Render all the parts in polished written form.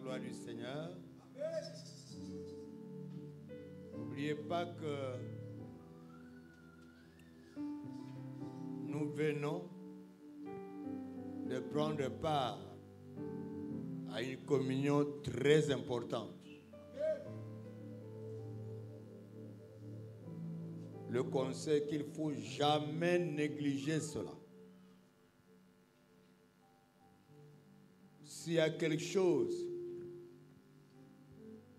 gloire du Seigneur. N'oubliez pas que nous venons de prendre part à une communion très importante. Le conseil qu'il ne faut jamais négliger cela. S'il y a quelque chose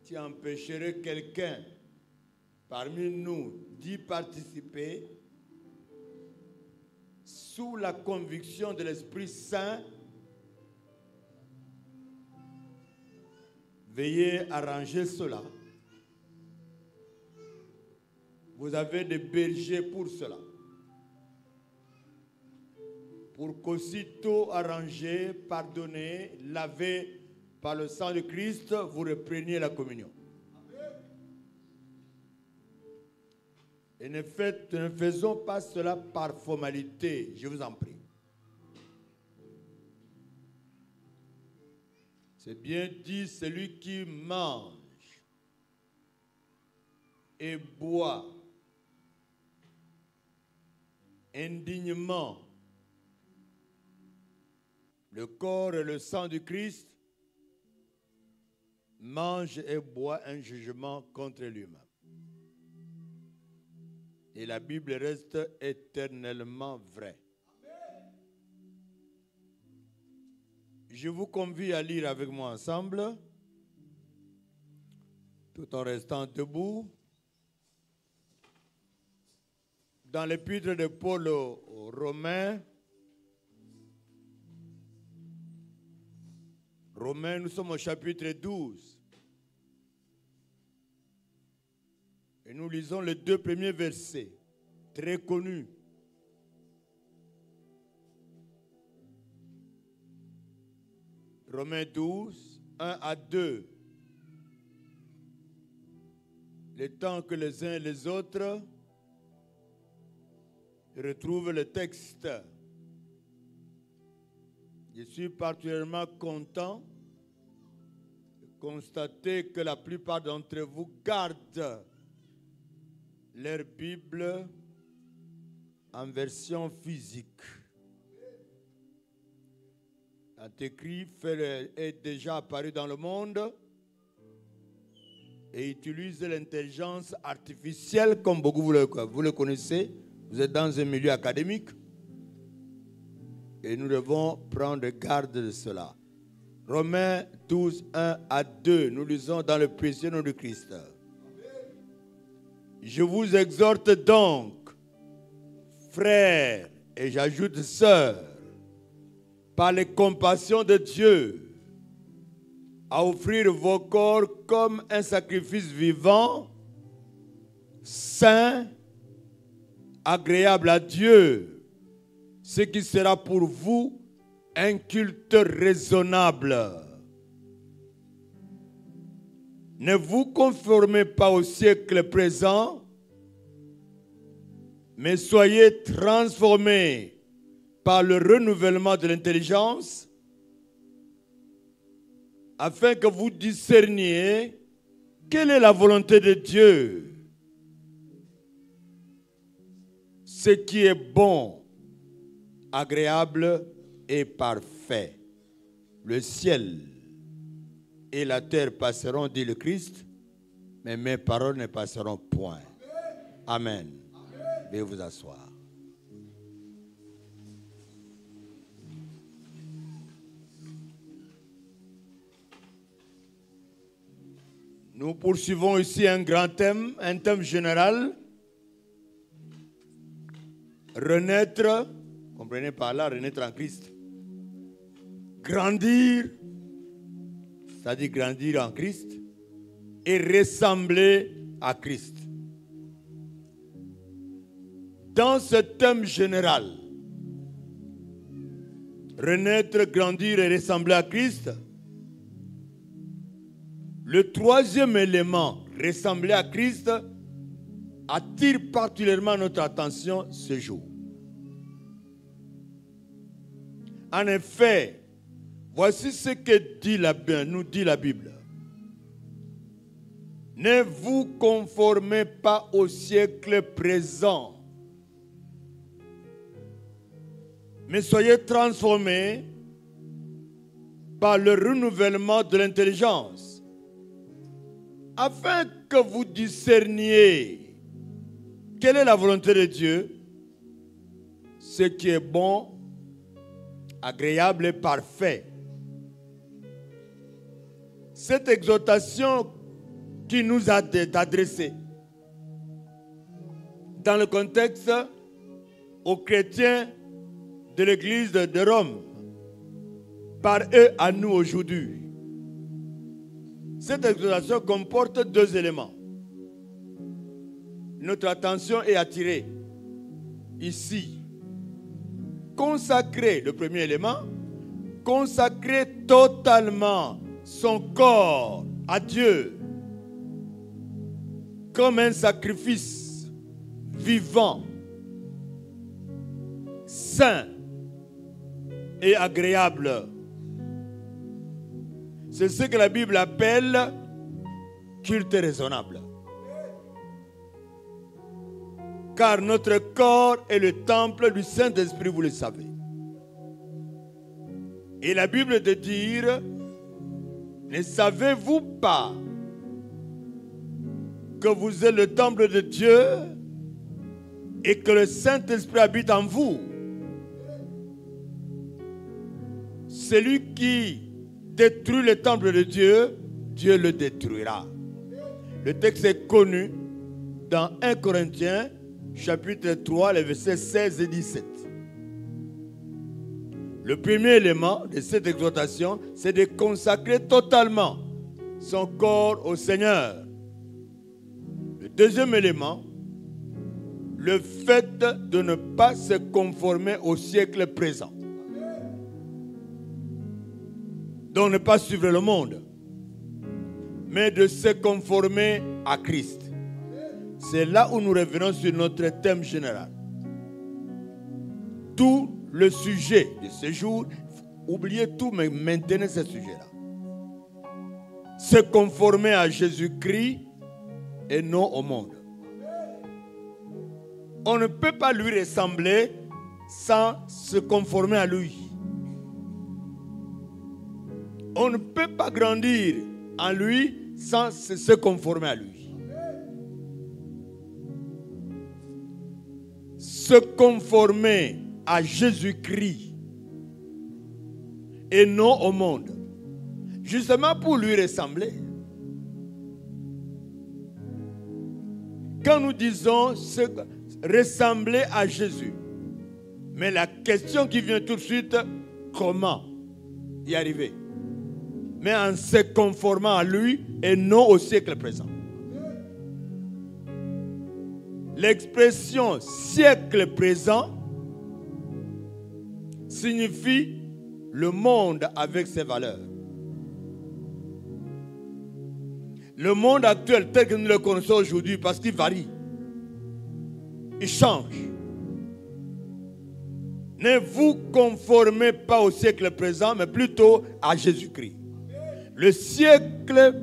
qui empêcherait quelqu'un parmi nous d'y participer, sous la conviction de l'Esprit Saint, veuillez arranger cela. Vous avez des bergers pour cela. Pour qu'aussitôt arrangé, pardonné, lavé par le sang de Christ, vous repreniez la communion. Et ne faisons pas cela par formalité, je vous en prie. C'est bien dit, celui qui mange et boit indignement le corps et le sang du Christ mange et boit un jugement contre lui-même. Et la Bible reste éternellement vraie. Je vous convie à lire avec moi ensemble, tout en restant debout, dans l'épître de Paul aux Romains. Romains, nous sommes au chapitre 12. Et nous lisons les 2 premiers versets, très connus. Romains 12, 1 à 2. Le temps que les uns et les autres retrouvent le texte. Je suis particulièrement content de constater que la plupart d'entre vous gardent leur Bible en version physique. L'antéchrist est déjà apparu dans le monde et utilise l'intelligence artificielle comme beaucoup vous le connaissez. Vous êtes dans un milieu académique et nous devons prendre garde de cela. Romains 12, 1 à 2, nous lisons dans le précieux nom de Christ. Je vous exhorte donc, frères, et j'ajoute sœurs, par les compassions de Dieu, à offrir vos corps comme un sacrifice vivant, saint, agréable à Dieu, ce qui sera pour vous un culte raisonnable. Ne vous conformez pas au siècle présent, mais soyez transformés par le renouvellement de l'intelligence, afin que vous discerniez quelle est la volonté de Dieu, ce qui est bon, agréable et parfait. Le ciel et la terre passeront, dit le Christ, mais mes paroles ne passeront point. Amen. Veuillez vous asseoir. Nous poursuivons ici un grand thème, un thème général. Renaître, comprenez par là, renaître en Christ. Grandir, c'est-à-dire grandir en Christ, et ressembler à Christ. Dans ce thème général, renaître, grandir et ressembler à Christ, le troisième élément, ressembler à Christ, attire particulièrement notre attention ce jour. En effet, Voici ce que nous dit la Bible. Ne vous conformez pas au siècle présent, mais soyez transformés par le renouvellement de l'intelligence, afin que vous discerniez quelle est la volonté de Dieu, ce qui est bon, agréable et parfait. Cette exhortation qui nous a adressée dans le contexte aux chrétiens de l'Église de Rome, par eux à nous aujourd'hui. Cette exhortation comporte deux éléments. Notre attention est attirée ici. Consacrer, le premier élément, consacrer totalement son corps à Dieu comme un sacrifice vivant, saint et agréable. C'est ce que la Bible appelle culte raisonnable. Car notre corps est le temple du Saint-Esprit, vous le savez. Et la Bible de dire, ne savez-vous pas que vous êtes le temple de Dieu et que le Saint-Esprit habite en vous? Celui qui détruit le temple de Dieu, Dieu le détruira. Le texte est connu dans 1 Corinthiens, chapitre 3, les versets 16 et 17. Le premier élément de cette exhortation, c'est de consacrer totalement son corps au Seigneur. Le deuxième élément, le fait de ne pas se conformer au siècle présent. Donc ne pas suivre le monde, mais de se conformer à Christ. C'est là où nous revenons sur notre thème général. Tout le sujet de ce jour, oubliez tout, mais maintenez ce sujet-là. Se conformer à Jésus-Christ et non au monde. On ne peut pas lui ressembler sans se conformer à lui. On ne peut pas grandir en lui sans se conformer à lui. Se conformer à Jésus-Christ et non au monde. Justement pour lui ressembler. Quand nous disons ressembler à Jésus, mais la question qui vient tout de suite, comment y arriver? Mais en se conformant à lui et non au siècle présent. L'expression siècle présent signifie le monde avec ses valeurs. Le monde actuel tel que nous le connaissons aujourd'hui, parce qu'il varie, il change. Ne vous conformez pas au siècle présent, mais plutôt à Jésus-Christ. Le siècle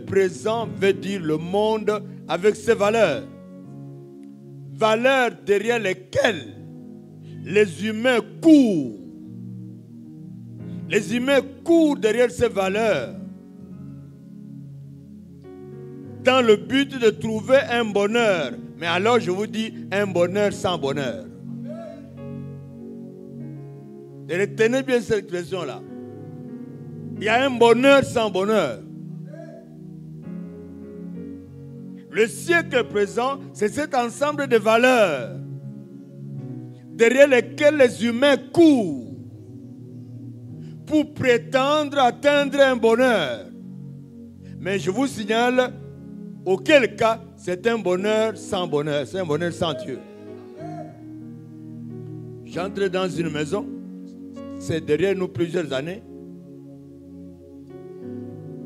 présent veut dire le monde avec ses valeurs. Valeurs derrière lesquelles les humains courent. Les humains courent derrière ces valeurs dans le but de trouver un bonheur. Mais alors je vous dis, un bonheur sans bonheur. Et retenez bien cette expression-là. Il y a un bonheur sans bonheur. Le siècle présent, c'est cet ensemble de valeurs derrière lesquelles les humains courent pour prétendre atteindre un bonheur. Mais je vous signale, auquel cas, c'est un bonheur sans bonheur, c'est un bonheur sans Dieu. J'entre dans une maison, c'est derrière nous plusieurs années.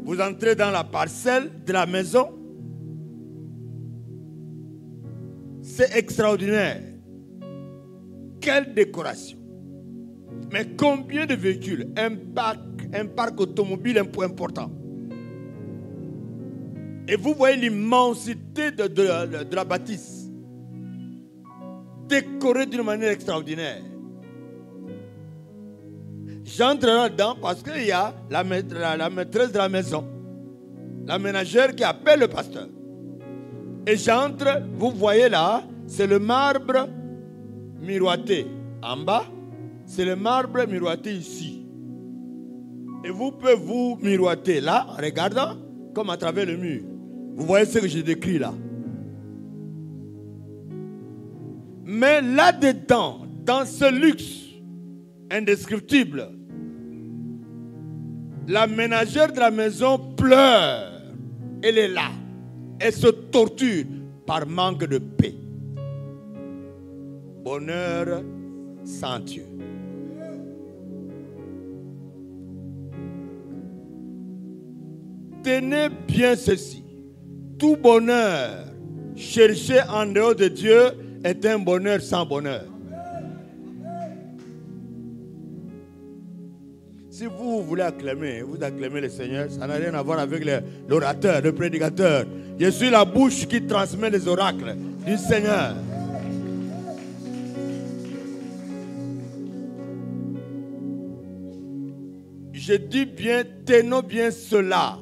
Vous entrez dans la parcelle de la maison. C'est extraordinaire. Quelle décoration. Mais combien de véhicules? Un parc un parc automobile important. Et vous voyez l'immensité de la bâtisse, décorée d'une manière extraordinaire. J'entre là-dedans parce qu'il y a la maîtresse de la maison, la ménagère qui appelle le pasteur. Et j'entre, vous voyez là, c'est le marbre miroité. En bas, c'est le marbre miroité ici. Et vous pouvez vous miroiter là, en regardant, comme à travers le mur. Vous voyez ce que je décris là. Mais là-dedans, dans ce luxe indescriptible, la ménagère de la maison pleure. Elle est là. Elle se torture par manque de paix. Bonheur sans Dieu. Tenez bien ceci. Tout bonheur cherché en dehors de Dieu est un bonheur sans bonheur. Si vous voulez acclamer, vous acclamez le Seigneur, ça n'a rien à voir avec l'orateur, le prédicateur. Je suis la bouche qui transmet les oracles du Seigneur. Je dis bien, tenons bien cela.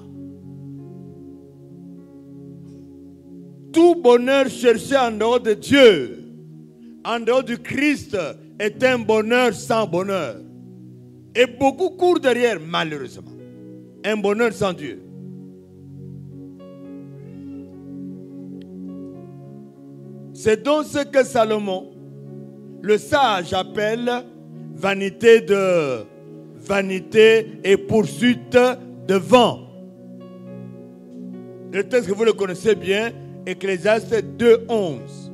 Tout bonheur cherché en dehors de Dieu, en dehors du Christ, est un bonheur sans bonheur. Et beaucoup courent derrière, malheureusement. Un bonheur sans Dieu. C'est donc ce que Salomon, le sage, appelle vanité et poursuite de vent. Le texte que vous le connaissez bien, Ecclésiaste 2:11.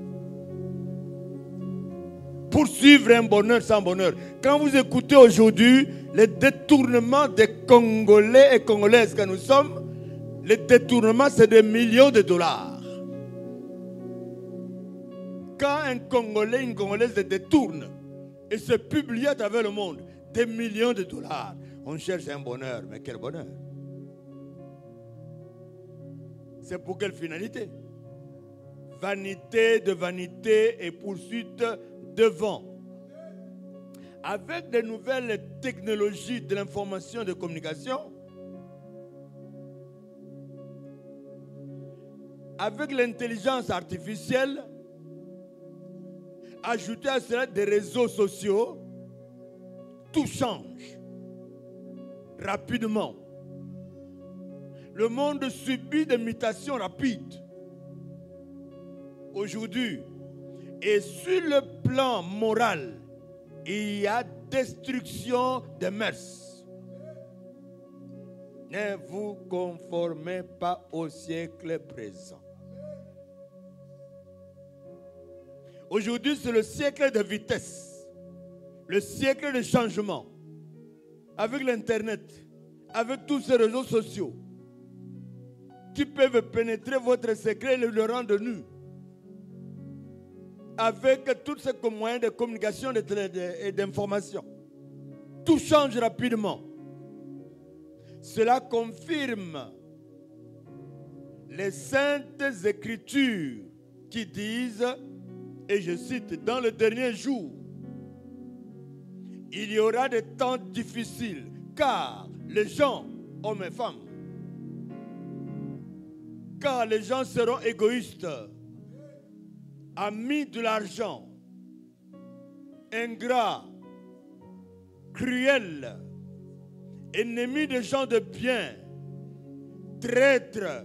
Poursuivre un bonheur sans bonheur. Quand vous écoutez aujourd'hui les détournements des Congolais et Congolaises que nous sommes, les détournements, c'est des millions de dollars. Quand un Congolais, une Congolaise se détourne et se publie à travers le monde, des millions de dollars, on cherche un bonheur. Mais quel bonheur? C'est pour quelle finalité? Vanité de vanité et poursuite de vent. Avec de nouvelles technologies de l'information et de communication, avec l'intelligence artificielle, ajoutez à cela des réseaux sociaux, tout change rapidement. Le monde subit des mutations rapides. Aujourd'hui, et sur le plan moral, il y a destruction des mœurs. Ne vous conformez pas au siècle présent. Aujourd'hui, c'est le siècle de vitesse, le siècle de changement. Avec l'Internet, avec tous ces réseaux sociaux, qui peuvent pénétrer votre secret et le rendre nu. Avec tous ces moyens de communication et d'information. Tout change rapidement. Cela confirme les saintes écritures qui disent, et je cite, dans le dernier jour, il y aura des temps difficiles, car les gens, hommes et femmes, car les gens seront égoïstes, amis de l'argent, ingrats, cruels, ennemis des gens de bien, traîtres,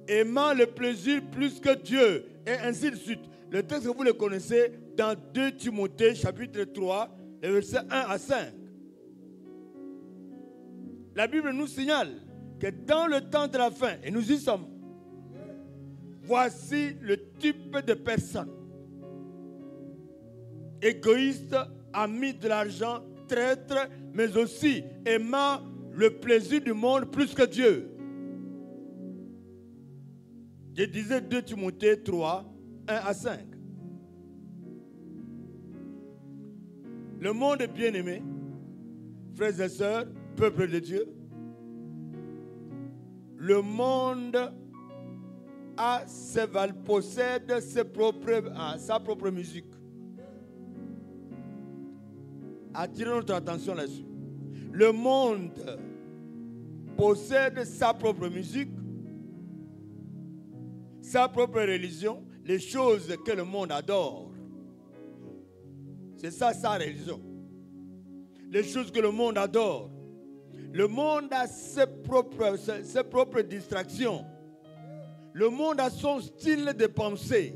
aimant le plaisir plus que Dieu, et ainsi de suite. Le texte, vous le connaissez dans 2 Timothée, chapitre 3, les versets 1 à 5. La Bible nous signale que dans le temps de la fin, et nous y sommes, voici le type de personnes. Égoïstes, amis de l'argent, traîtres, mais aussi aimant le plaisir du monde plus que Dieu. Je disais 2 Timothée 3, 1 à 5. Le monde bien-aimé, frères et sœurs, peuple de Dieu, le monde possède sa propre musique. Attirez notre attention là-dessus. Le monde possède sa propre musique, sa propre religion, les choses que le monde adore. C'est ça sa religion. Les choses que le monde adore. Le monde a ses propres distractions. Le monde a son style de pensée.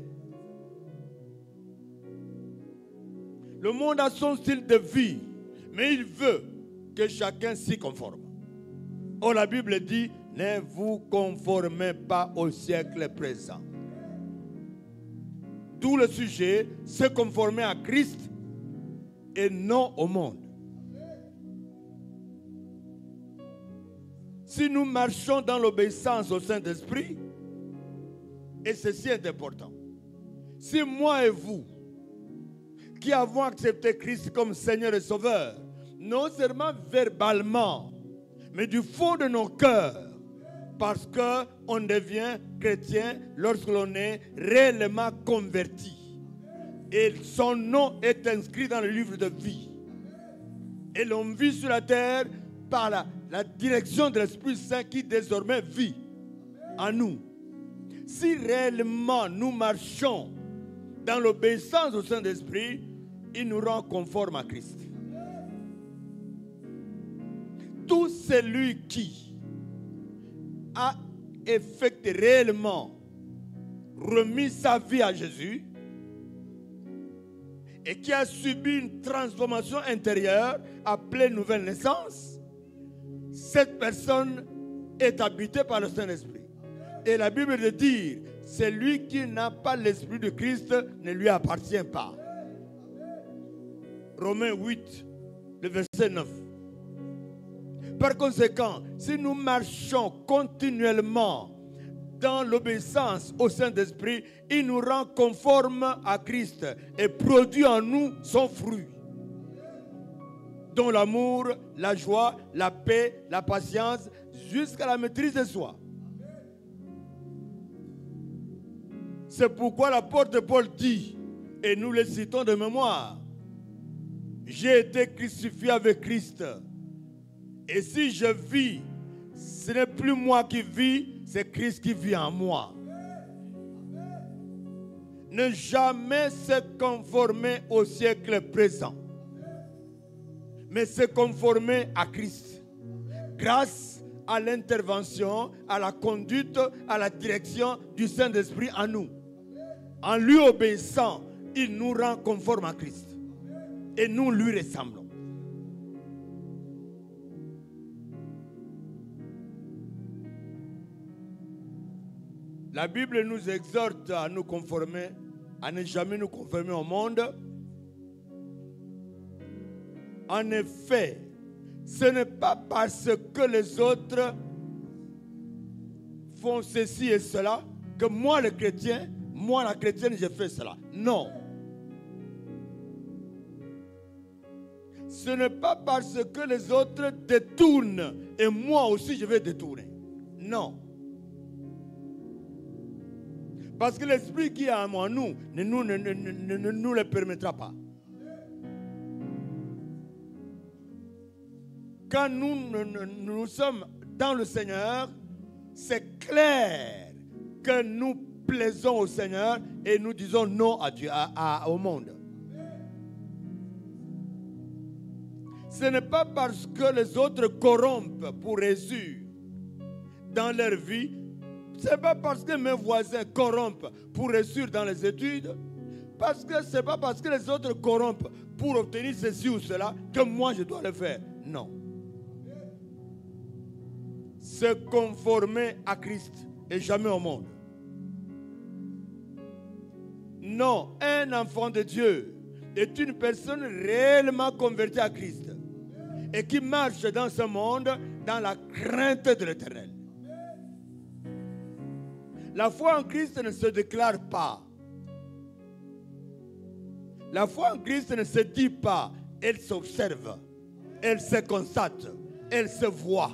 Le monde a son style de vie. Mais il veut que chacun s'y conforme. Or, la Bible dit, ne vous conformez pas au siècle présent. D'où le sujet, se conformer à Christ et non au monde. Si nous marchons dans l'obéissance au Saint-Esprit, et ceci est important, si moi et vous, qui avons accepté Christ comme Seigneur et Sauveur, non seulement verbalement, mais du fond de nos cœurs, parce qu'on devient chrétien lorsque l'on est réellement converti. Et son nom est inscrit dans le livre de vie. Et l'on vit sur la terre par la direction de l'Esprit Saint qui désormais vit en nous. Si réellement nous marchons dans l'obéissance au Saint-Esprit, il nous rend conformes à Christ. Tout celui qui a effectué réellement remis sa vie à Jésus et qui a subi une transformation intérieure appelée nouvelle naissance, cette personne est habitée par le Saint-Esprit. Et la Bible de dire, celui qui n'a pas l'Esprit de Christ ne lui appartient pas. Romains 8, le verset 9. Par conséquent, si nous marchons continuellement dans l'obéissance au Saint-Esprit, il nous rend conformes à Christ et produit en nous son fruit, dont l'amour, la joie, la paix, la patience, jusqu'à la maîtrise de soi. C'est pourquoi l'apôtre Paul dit, et nous le citons de mémoire, « J'ai été crucifié avec Christ. Et si je vis, ce n'est plus moi qui vis, c'est Christ qui vit en moi. » Ne jamais se conformer au siècle présent, mais se conformer à Christ. Grâce à l'intervention, à la conduite, à la direction du Saint-Esprit en nous. En lui obéissant, il nous rend conformes à Christ. Et nous lui ressemblons. La Bible nous exhorte à nous conformer, à ne jamais nous conformer au monde. En effet, ce n'est pas parce que les autres font ceci et cela que moi le chrétien, moi la chrétienne, je fais cela. Non. Ce n'est pas parce que les autres détournent et moi aussi je vais détourner. Non. Parce que l'esprit qui est en nous ne nous le permettra pas. Quand nous sommes dans le Seigneur, c'est clair que nous plaisons au Seigneur et nous disons non à Dieu, au monde. Ce n'est pas parce que les autres corrompent pour réussir dans leur vie. Ce n'est pas parce que mes voisins corrompent pour réussir dans les études. Ce n'est pas parce que les autres corrompent pour obtenir ceci ou cela que moi je dois le faire. Non. Se conformer à Christ et jamais au monde. Non, un enfant de Dieu est une personne réellement convertie à Christ et qui marche dans ce monde dans la crainte de l'Éternel. La foi en Christ ne se déclare pas. La foi en Christ ne se dit pas, elle s'observe, elle se constate. elle se voit.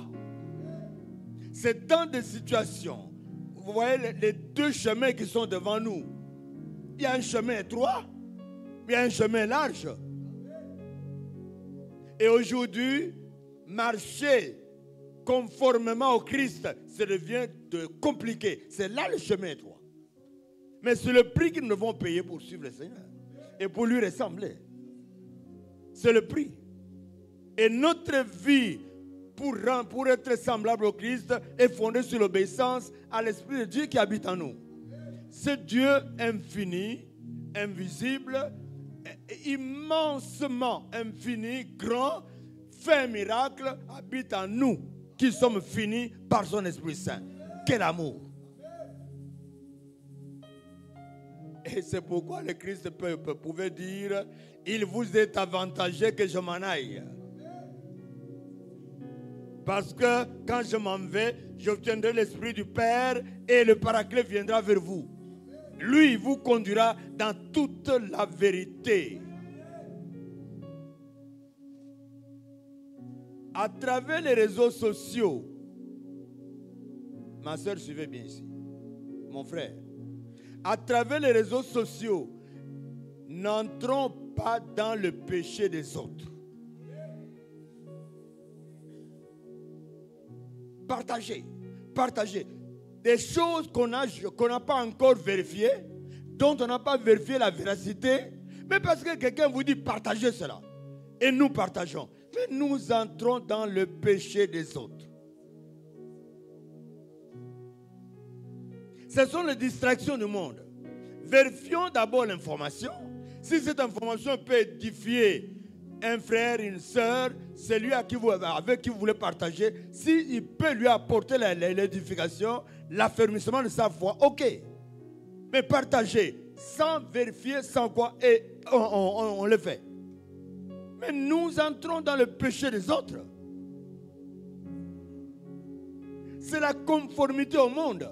C'est dans des situations, vous voyez les deux chemins qui sont devant nous. Il y a un chemin étroit, il y a un chemin large. Et aujourd'hui, marcher conformément au Christ, ça devient compliqué. C'est là le chemin étroit. Mais c'est le prix que nous devons payer pour suivre le Seigneur et pour lui ressembler. C'est le prix. Et notre vie pour être semblable au Christ est fondée sur l'obéissance à l'Esprit de Dieu qui habite en nous. Ce Dieu infini, invisible, immensement infini, grand, fait un miracle, habite en nous, qui sommes finis par son Esprit Saint. Quel amour! Et c'est pourquoi le Christ pouvait dire, il vous est avantageux que je m'en aille. Parce que quand je m'en vais, j'obtiendrai l'Esprit du Père et le Paraclet viendra vers vous. Lui vous conduira dans toute la vérité. À travers les réseaux sociaux, ma soeur, suivez bien ici, mon frère, à travers les réseaux sociaux, n'entrons pas dans le péché des autres. Partagez. Des choses qu'on n'a pas encore vérifiées, dont on n'a pas vérifié la véracité, mais parce que quelqu'un vous dit partagez cela. Et nous partageons. Mais nous entrons dans le péché des autres. Ce sont les distractions du monde. Vérifions d'abord l'information. Si cette information peut édifier un frère, une soeur, celui avec qui vous voulez partager, s'il peut lui apporter l'édification, l'affermissement de sa foi, ok. Mais partager sans vérifier, sans quoi, et on le fait. Mais nous entrons dans le péché des autres. C'est la conformité au monde.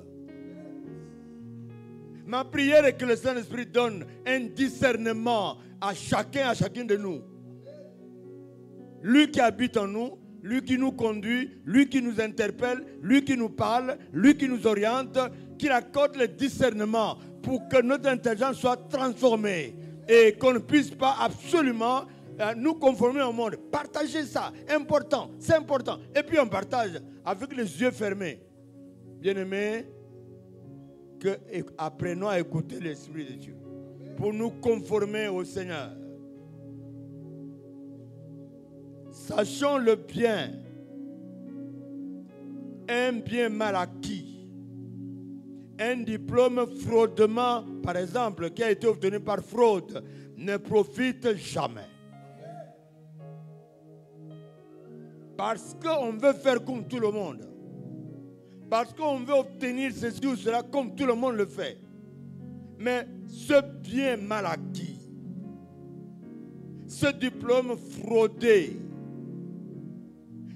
Ma prière est que le Saint-Esprit donne un discernement à chacune de nous. Lui qui habite en nous, lui qui nous conduit, lui qui nous interpelle, lui qui nous parle, lui qui nous oriente, qu'il accorde le discernement pour que notre intelligence soit transformée et qu'on ne puisse pas absolument nous conformer au monde. Partagez ça, important, c'est important. Et puis on partage avec les yeux fermés. Bien-aimés, apprenons à écouter l'Esprit de Dieu pour nous conformer au Seigneur. Sachons le bien, un bien mal acquis, un diplôme fraudement, par exemple, qui a été obtenu par fraude, ne profite jamais. Parce qu'on veut faire comme tout le monde. Parce qu'on veut obtenir ceci ou cela comme tout le monde le fait. Mais ce bien mal acquis, ce diplôme fraudé,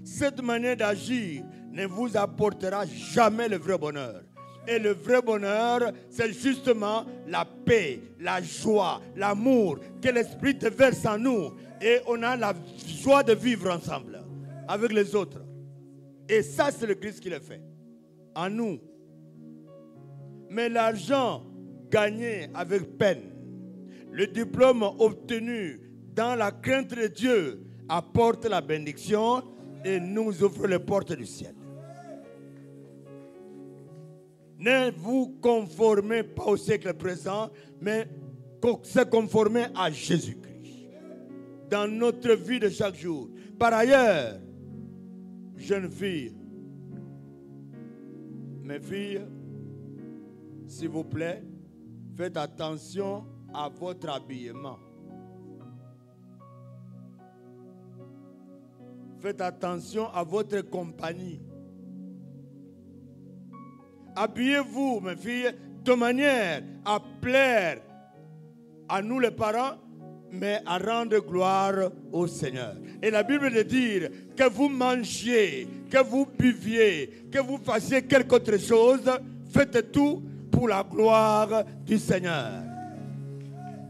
cette manière d'agir ne vous apportera jamais le vrai bonheur. Et le vrai bonheur, c'est justement la paix, la joie, l'amour que l'Esprit déverse en nous. Et on a la joie de vivre ensemble avec les autres. Et ça, c'est le Christ qui le fait en nous. Mais l'argent gagné avec peine, le diplôme obtenu dans la crainte de Dieu apporte la bénédiction et nous ouvre les portes du ciel. Ne vous conformez pas au siècle présent, mais se conformer à Jésus-Christ dans notre vie de chaque jour. Par ailleurs, jeunes filles, mes filles, s'il vous plaît, faites attention à votre habillement. Faites attention à votre compagnie. Habillez-vous, mes filles, de manière à plaire à nous les parents, mais à rendre gloire au Seigneur. Et la Bible de dire que vous mangiez, que vous buviez, que vous fassiez quelque autre chose, faites tout pour la gloire du Seigneur.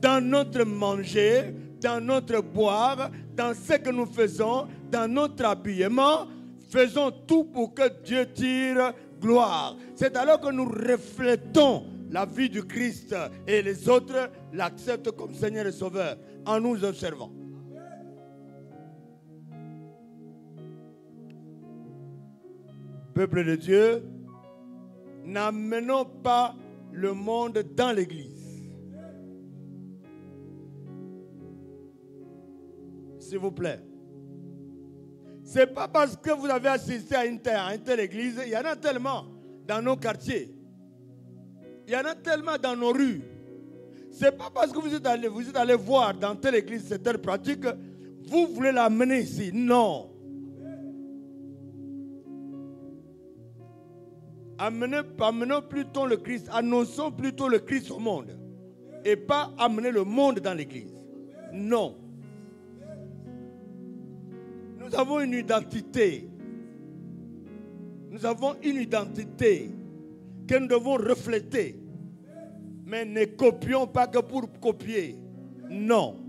Dans notre manger, dans notre boire, dans ce que nous faisons, dans notre habillement, Faisons tout pour que Dieu tire gloire. C'est alors que nous reflétons la vie du Christ et les autres l'acceptent comme Seigneur et Sauveur en nous observant. Peuple de Dieu, n'amenons pas le monde dans l'église. S'il vous plaît. Ce n'est pas parce que vous avez assisté à une telle église, il y en a tellement dans nos quartiers. Il y en a tellement dans nos rues. Ce n'est pas parce que vous êtes allé voir dans telle église cette telle pratique, vous voulez l'amener ici. Non. Amenons plutôt le Christ, annonçons plutôt le Christ au monde. Et pas amener le monde dans l'église. Non. Nous avons une identité. Nous avons une identité que nous devons refléter. Mais ne copions pas que pour copier. Non.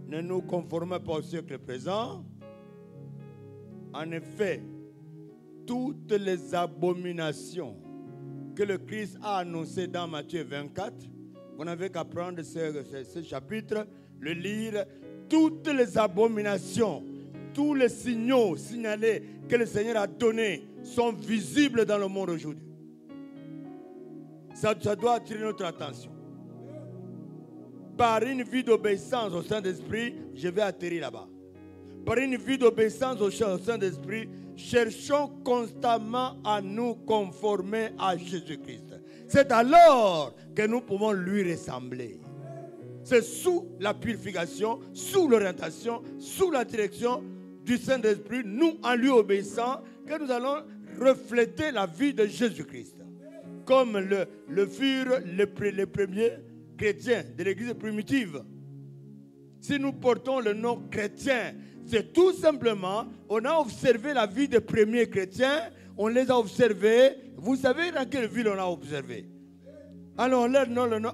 Ne nous conformons pas au siècle présent. En effet, toutes les abominations que le Christ a annoncées dans Matthieu 24, vous n'avez qu'à prendre ce chapitre, le lire. Toutes les abominations, tous les signaux signalés que le Seigneur a donnés sont visibles dans le monde aujourd'hui. Ça doit attirer notre attention. Par une vie d'obéissance au Saint-Esprit, je vais atterrir là-bas. Par une vie d'obéissance au Saint-Esprit, cherchons constamment à nous conformer à Jésus-Christ. C'est alors que nous pouvons lui ressembler. C'est sous la purification, sous l'orientation, sous la direction du Saint-Esprit, nous en lui obéissant, que nous allons refléter la vie de Jésus-Christ. Comme le furent les premiers chrétiens de l'église primitive. Si nous portons le nom chrétien, c'est tout simplement, on a observé la vie des premiers chrétiens, on les a observés. Vous savez dans quelle ville on a observé? Alors leur nom, le nom,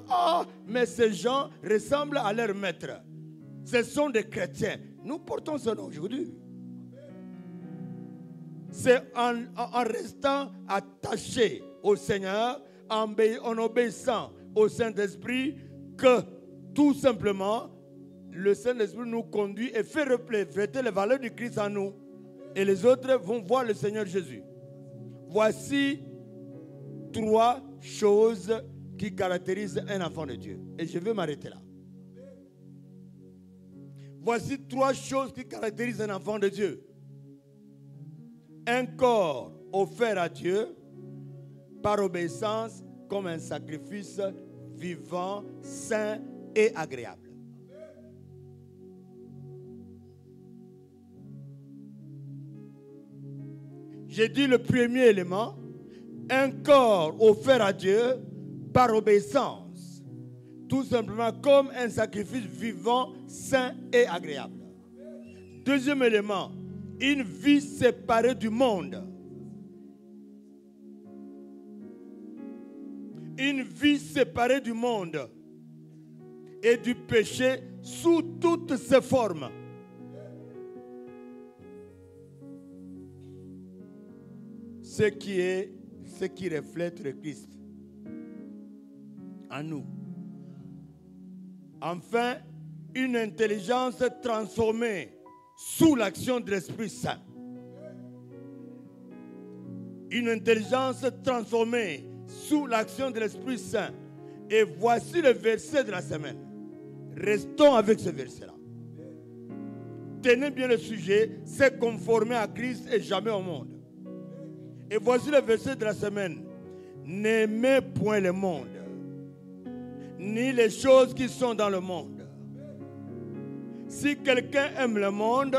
mais ces gens ressemblent à leur maître. Ce sont des chrétiens. Nous portons ce nom aujourd'hui. C'est en restant attachés au Seigneur, en obéissant au Saint-Esprit, que tout simplement, le Saint-Esprit nous conduit et fait refléter les valeurs du Christ en nous. Et les autres vont voir le Seigneur Jésus. Voici 3 choses qui caractérisent un enfant de Dieu. Et je vais m'arrêter là. Voici 3 choses qui caractérisent un enfant de Dieu. Un corps offert à Dieu par obéissance comme un sacrifice vivant, saint et agréable. J'ai dit le premier élément, un corps offert à Dieu par obéissance, tout simplement comme un sacrifice vivant, saint et agréable. Deuxième élément, une vie séparée du monde. Une vie séparée du monde et du péché sous toutes ses formes. Ce qui reflète le Christ en nous. Enfin, une intelligence transformée sous l'action de l'Esprit Saint. Une intelligence transformée sous l'action de l'Esprit Saint. Et voici le verset de la semaine. Restons avec ce verset-là. Tenez bien le sujet, c'est conformer à Christ et jamais au monde. Et voici le verset de la semaine. N'aimez point le monde, ni les choses qui sont dans le monde. Si quelqu'un aime le monde,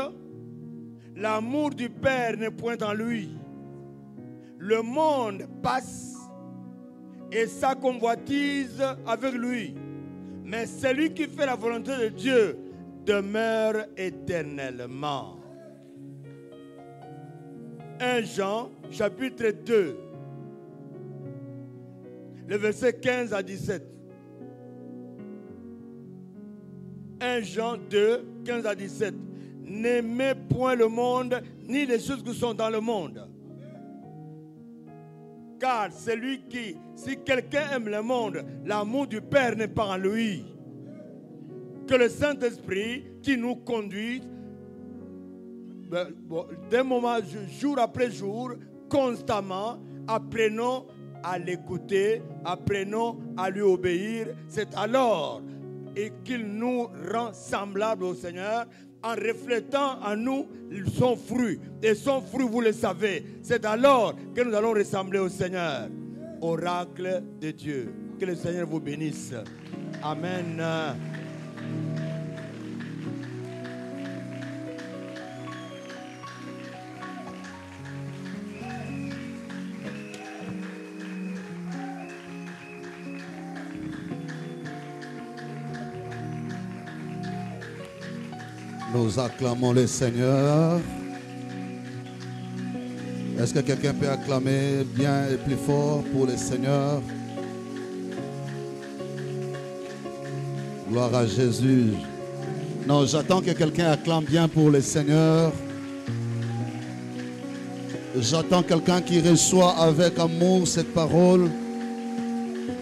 l'amour du Père n'est point en lui. Le monde passe et sa convoitise avec lui. Mais celui qui fait la volonté de Dieu demeure éternellement. 1 Jean, chapitre 2, le verset 15 à 17. 1 Jean 2, 15 à 17. N'aimez point le monde, ni les choses qui sont dans le monde. Car celui qui, si quelqu'un aime le monde, l'amour du Père n'est pas en lui. Que le Saint-Esprit qui nous conduit, d'un moment, jour après jour, constamment, apprenons à l'écouter, apprenons à lui obéir. C'est alors qu'il nous rend semblables au Seigneur en reflétant en nous son fruit. Et son fruit, vous le savez, c'est alors que nous allons ressembler au Seigneur. Oracle de Dieu. Que le Seigneur vous bénisse. Amen. Nous acclamons le Seigneur. Est-ce que quelqu'un peut acclamer bien et plus fort pour le Seigneur? Gloire à Jésus. Non, j'attends que quelqu'un acclame bien pour le Seigneur. J'attends quelqu'un qui reçoit avec amour cette parole.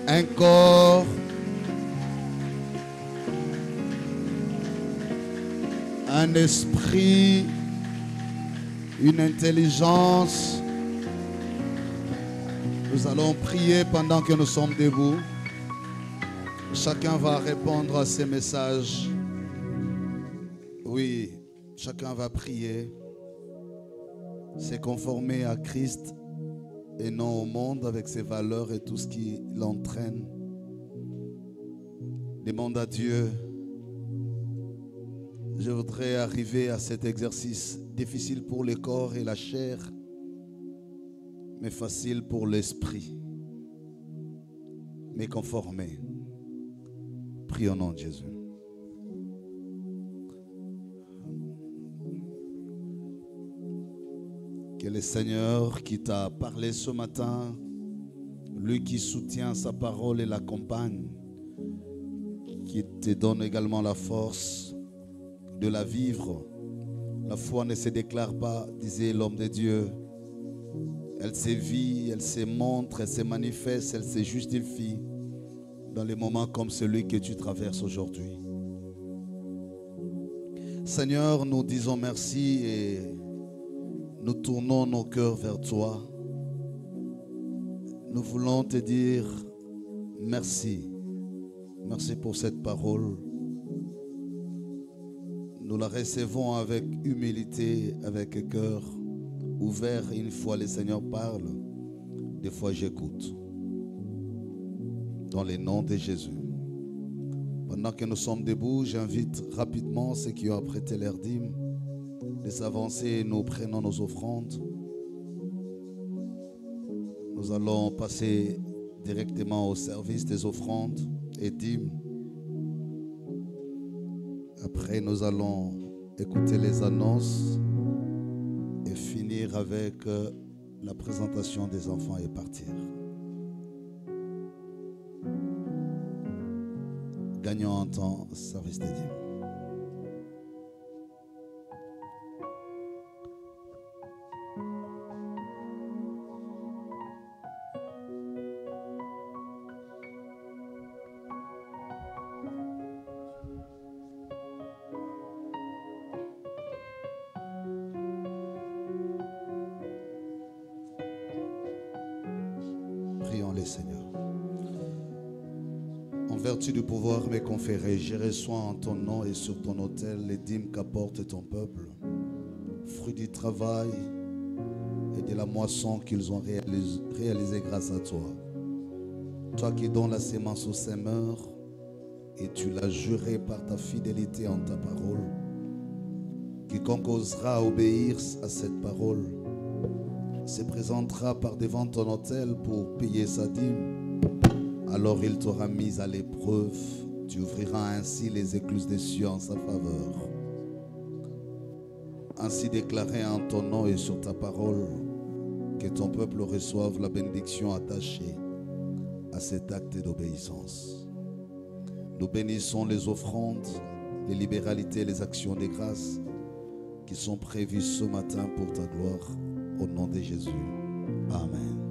Un corps, un esprit, une intelligence. Nous allons prier pendant que nous sommes debout. Chacun va répondre à ces messages. Oui, chacun va prier. Se conformer à Christ et non au monde avec ses valeurs et tout ce qui l'entraîne. Demande à Dieu. Je voudrais arriver à cet exercice difficile pour le corps et la chair, mais facile pour l'esprit. Me conformer. Prie au nom de Jésus. Que le Seigneur qui t'a parlé ce matin, lui qui soutient sa parole et l'accompagne, qui te donne également la force de la vivre. La foi ne se déclare pas, disait l'homme de Dieu. Elle se vit, elle se montre, elle se manifeste, elle se justifie dans les moments comme celui que tu traverses aujourd'hui. Seigneur, nous disons merci et nous tournons nos cœurs vers toi. Nous voulons te dire merci. Merci pour cette parole. Nous la recevons avec humilité, avec cœur ouvert. Une fois le Seigneur parle, des fois j'écoute. Dans le nom de Jésus. Pendant que nous sommes debout, j'invite rapidement ceux qui ont prêté leur dîme de s'avancer et nous prenons nos offrandes. Nous allons passer directement au service des offrandes et dîmes. Après, nous allons écouter les annonces et finir avec la présentation des enfants et partir. Gagnons en temps, service des dîmes. Prions les Seigneur. En vertu du pouvoir me conféré, je reçois en ton nom et sur ton autel les dîmes qu'apporte ton peuple, fruit du travail et de la moisson qu'ils ont réalisé grâce à toi. Toi qui donnes la sémence aux semeurs, et tu l'as juré par ta fidélité en ta parole. Quiconque osera obéir à cette parole se présentera par devant ton autel pour payer sa dîme. Alors il t'aura mis à l'épreuve. Tu ouvriras ainsi les écluses des cieux en sa faveur. Ainsi déclaré en ton nom et sur ta parole, que ton peuple reçoive la bénédiction attachée à cet acte d'obéissance. Nous bénissons les offrandes les libéralités, les actions des grâces qui sont prévues ce matin pour ta gloire. Au nom de Jésus. Amen.